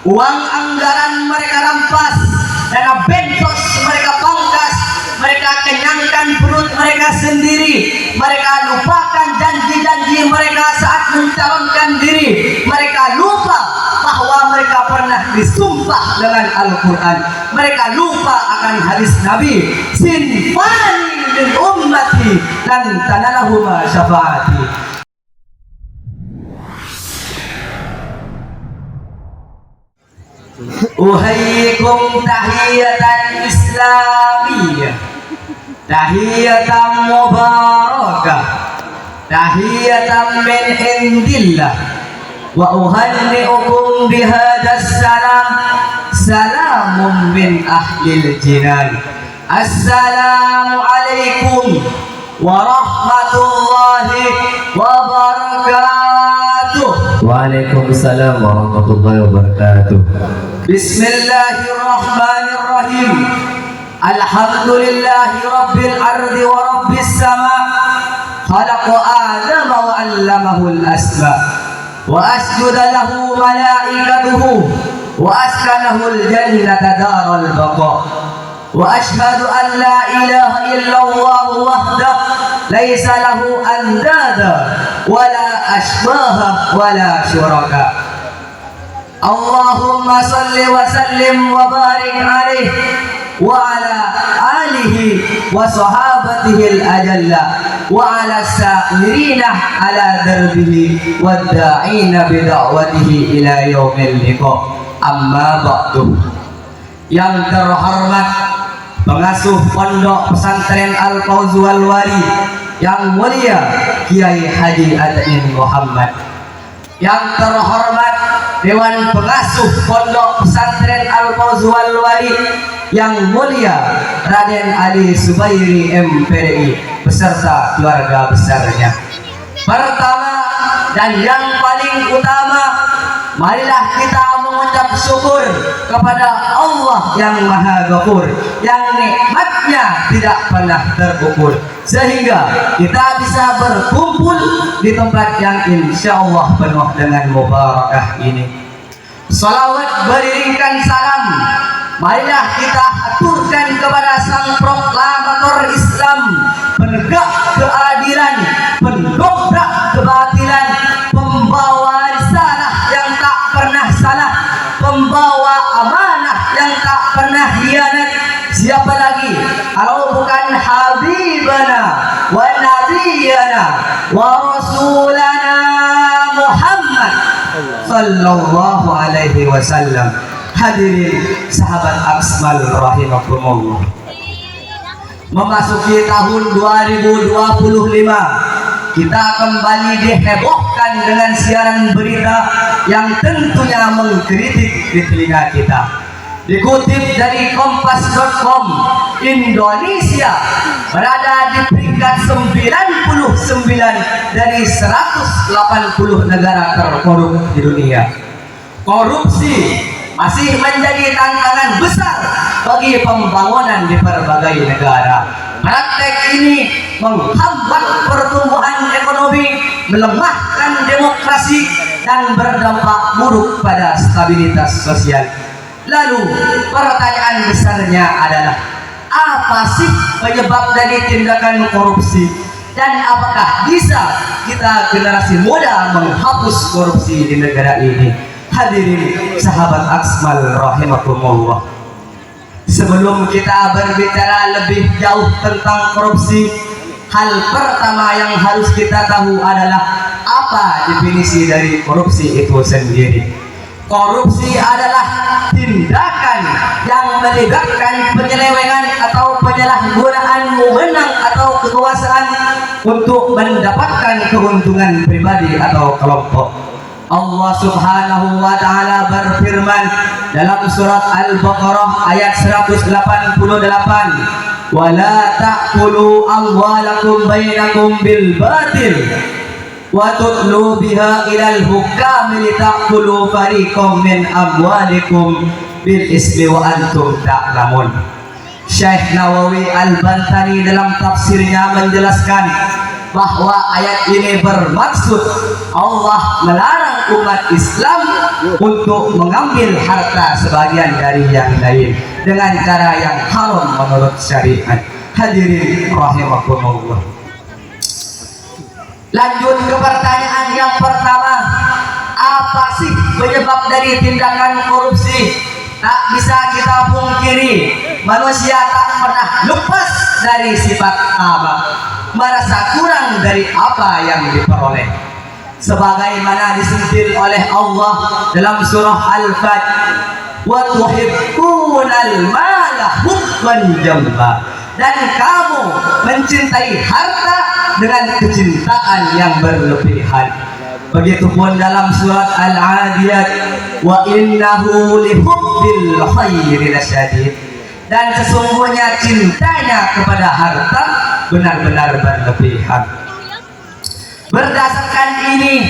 Uang anggaran mereka rampas, dana bentos mereka pangkas, mereka kenyangkan perut mereka sendiri, mereka lupakan janji-janji mereka saat mencalonkan diri, mereka lupa bahwa mereka pernah disumpah dengan Al-Quran, mereka lupa akan hadis Nabi, sinfani min ummati lan tanalahuma syafaati. Uhayyikum tahiyatan islamiyah, tahiyatan mubarakah, tahiyatan min indillah, wa uhanni'ukum bihadas salam, salamun min ahlil jinan. Assalamu alaikum warahmatullahi wabarakatuh. Waalaikumsalam warahmatullahi wabarakatuh. Bismillahirrahmanirrahim. Alhamdulillahi rabbil ardi wa rabbis sama. Khalaqa adama wa 'allamahu al-asma. Wa asjuda lahu malaikatuhu wa askanahu al-jannata daral baqa. Wa ashhadu an la ilaha illallah wahdahu laisa lahu andada wala ashbaha wala syuraka. Allahumma salli wa sallim wa barik alaihi wa ala alihi wa sahabatihi al-ajalla wa ala sa'irina ala darbihi wa da'ina bida'watihi ila yaumil liqa. Amma ba'du. Yang terhormat pengasuh Pondok Pesantren Al-Fawz wal Wali yang mulia Kiai Haji Adain Muhammad, yang terhormat Dewan Pengasuh Pondok Pesantren Al-Fawz wal Wali yang mulia Raden Ali Subairi MPDI beserta keluarga besarnya. Pertama dan yang paling utama, marilah kita mengucap syukur kepada Allah yang Maha Ghafur, yang nikmatnya tidak pernah terukur, sehingga kita bisa berkumpul di tempat yang insya Allah penuh dengan mubarakah ini. Salawat beriringkan salam, marilah kita aturkan kepada sang proklamator Islam, penegak keadilan, pendobrak kebatilan, pembawa risalah yang tak pernah salah, pembawa amanah yang tak pernah hianat. Siapa lagi kalau bukan Habibana wa Nabiyana wa Rasulana Muhammad sallallahu alaihi wasallam. Hadirin sahabat Aksmal rahimakumullah, memasuki tahun 2025, kita kembali dihebohkan dengan siaran berita yang tentunya mengkritik di telinga kita. Dikutip dari kompas.com, Indonesia berada di peringkat 99 dari 180 negara terkorup di dunia. Korupsi masih menjadi tantangan besar bagi pembangunan di berbagai negara. Praktek ini menghambat pertumbuhan ekonomi, melemahkan demokrasi, dan berdampak buruk pada stabilitas sosial. Lalu pertanyaan besarnya adalah, apa sih penyebab dari tindakan korupsi? Dan apakah bisa kita generasi muda menghapus korupsi di negara ini? Hadirin sahabat Aksmal rahimakumullah, sebelum kita berbicara lebih jauh tentang korupsi, hal pertama yang harus kita tahu adalah apa definisi dari korupsi itu sendiri. Korupsi adalah tindakan yang melibatkan penyelewengan atau penyalahgunaan wewenang atau kekuasaan untuk mendapatkan keuntungan pribadi atau kelompok. Allah Subhanahu wa taala berfirman dalam surat Al-Baqarah ayat 188, "Wala ta'kulu amwalakum bainakum bil batil wa tudlu biha ilal hukam litakulu fariqam min amwalikum bil ismi wa antum ta'lamun." Syekh Nawawi Al-Bantani dalam tafsirnya menjelaskan bahwa ayat ini bermaksud Allah melarang umat Islam untuk mengambil harta sebagian dari yang lain dengan cara yang haram menurut syariat. Hadirin rahimakumullah. Lanjut ke pertanyaan yang pertama, apa sih penyebab dari tindakan korupsi? Tak bisa kita pungkiri, manusia tak pernah lepas dari sifat tamak, merasa kurang dari apa yang diperoleh. Sebagaimana disentil oleh Allah dalam surah Al-Fat, wa tuhibbunal mala hubban jamma, dan kamu mencintai harta dengan kecintaan yang berlebihan. Begitupun dalam surat Al-Adiyat, wa innahu lihubbil khairi lasyadid, dan sesungguhnya cintanya kepada harta benar-benar berlebihan. Berdasarkan ini,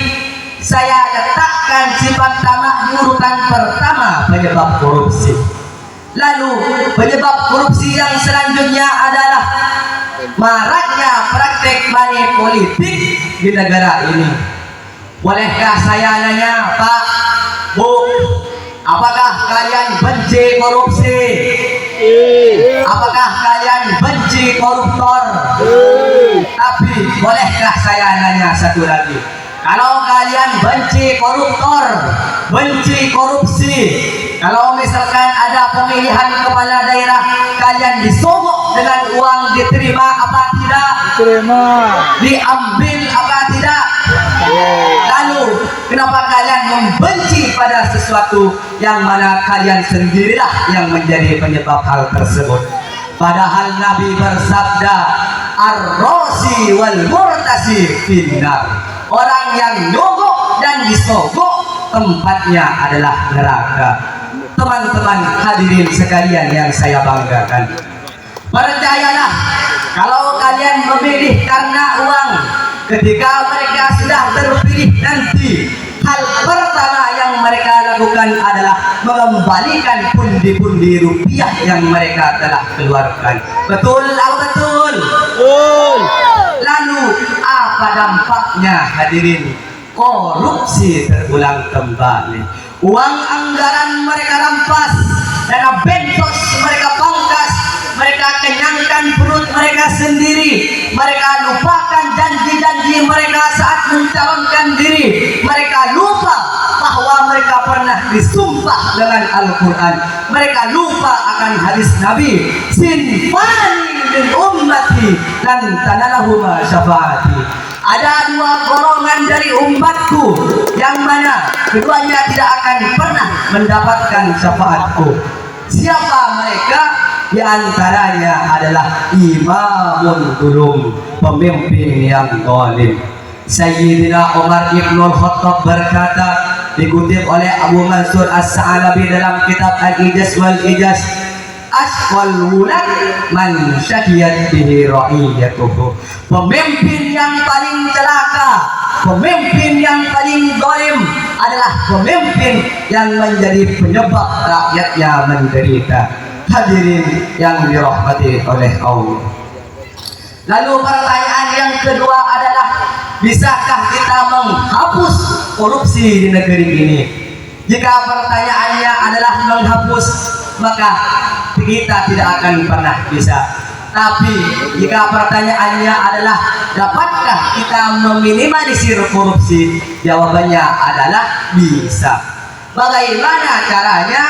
saya letakkan sifat tamak di urutan pertama penyebab korupsi. Lalu penyebab korupsi yang selanjutnya adalah maraknya praktek money politik di negara ini. Bolehkah saya nanya, Pak, Bu, apakah kalian benci korupsi? Apakah kalian benci koruptor? Tapi bolehkah saya nanya satu lagi? Kalau kalian benci koruptor, benci korupsi, kalau misalkan ada pemilihan kepala daerah, kalian disogok dengan uang, diterima apa tidak? Terima. Diambil apa tidak? Lalu kenapa kalian membenci pada sesuatu yang mana kalian sendirilah yang menjadi penyebab hal tersebut? Padahal Nabi bersabda, ar-rosi wal murtasi finnar, orang yang nyogok dan disogok tempatnya adalah neraka. Teman-teman hadirin sekalian yang saya banggakan, percayalah, kalau kalian memilih karena uang, ketika mereka sudah terpilih nanti, hal pertama yang mereka lakukan adalah mengembalikan pundi-pundi rupiah yang mereka telah keluarkan. Betul atau betul? Betul. Lalu apa dampaknya hadirin? Korupsi terulang kembali. Uang anggaran mereka rampas, dana bentos mereka pangkas, mereka kenyangkan perut mereka sendiri, mereka lupakan janji-janji mereka saat mencalonkan diri, mereka lupa bahwa mereka pernah disumpah dengan Al-Quran, mereka lupa akan hadis Nabi, sinfani min ummati lan tanalahuma syafaati. Ada dua golongan dari umatku yang mana keduanya tidak akan pernah mendapatkan syafaatku. Siapa mereka? Di antaranya adalah imamun zulum, pemimpin yang zalim. Sayyidina Umar Ibn Khattab berkata, dikutip oleh Abu Mansur As-Sa'alabi dalam kitab Al-Ijaz wal-Ijaz, asqal wulad man syahiyat bihi ra'iyatuhu, pemimpin yang paling celaka, pemimpin yang paling zalim adalah pemimpin yang menjadi penyebab rakyatnya menderita. Hadirin yang dirahmati oleh Allah. Lalu pertanyaan yang kedua adalah, bisakah kita menghapus korupsi di negeri ini? Jika pertanyaannya adalah menghapus, maka kita tidak akan pernah bisa. Tapi jika pertanyaannya adalah dapatkah kita meminimalisir korupsi, jawabannya adalah bisa. Bagaimana caranya?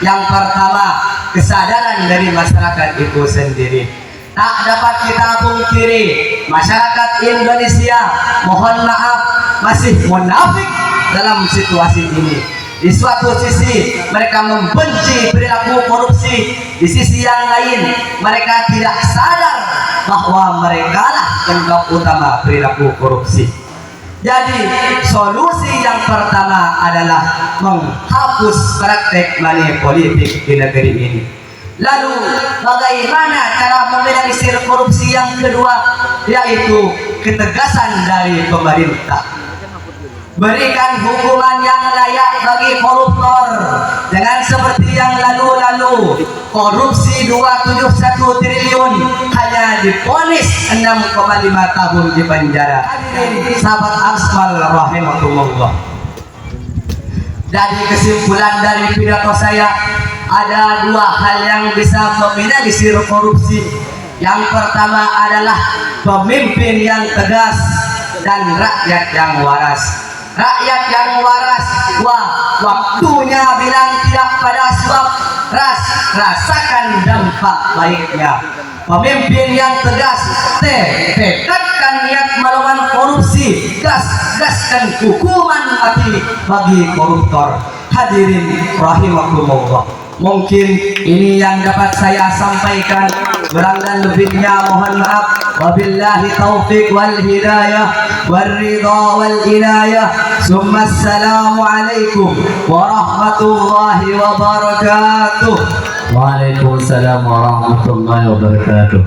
Yang pertama, kesadaran dari masyarakat itu sendiri. Tak dapat kita pungkiri, masyarakat Indonesia, mohon maaf, masih munafik dalam situasi ini. Di suatu sisi mereka membenci perilaku korupsi, di sisi yang lain mereka tidak sadar bahwa mereka lah penyebab utama perilaku korupsi. Jadi solusi yang pertama adalah menghapus praktek money politik di negeri ini. Lalu bagaimana cara meminimalisir korupsi yang kedua? Yaitu ketegasan dari pemerintah. Berikan hukuman yang layak bagi koruptor. Jangan seperti yang lalu-lalu, korupsi 271 triliun hanya divonis 6,5 tahun di penjara. Sahabat Asmal rahimahumullah, Dari kesimpulan dari pidato saya, ada dua hal yang bisa meminimalisir korupsi. Yang pertama adalah pemimpin yang tegas dan rakyat yang waras. Rakyat yang waras, waktunya bilang tidak pada sebab rasakan dampak baiknya. Pemimpin yang tegas, tekadkan niat melawan korupsi, gaskan hukuman mati bagi koruptor. Hadirin rahimakumullah. Mungkin ini yang dapat saya sampaikan. Kurang dan lebihnya mohon maaf. Wabillahi taufiq wal hidayah wal ridha wal inayah. Summa assalamu alaikum warahmatullahi wabarakatuh. Waalaikumsalam warahmatullahi wabarakatuh.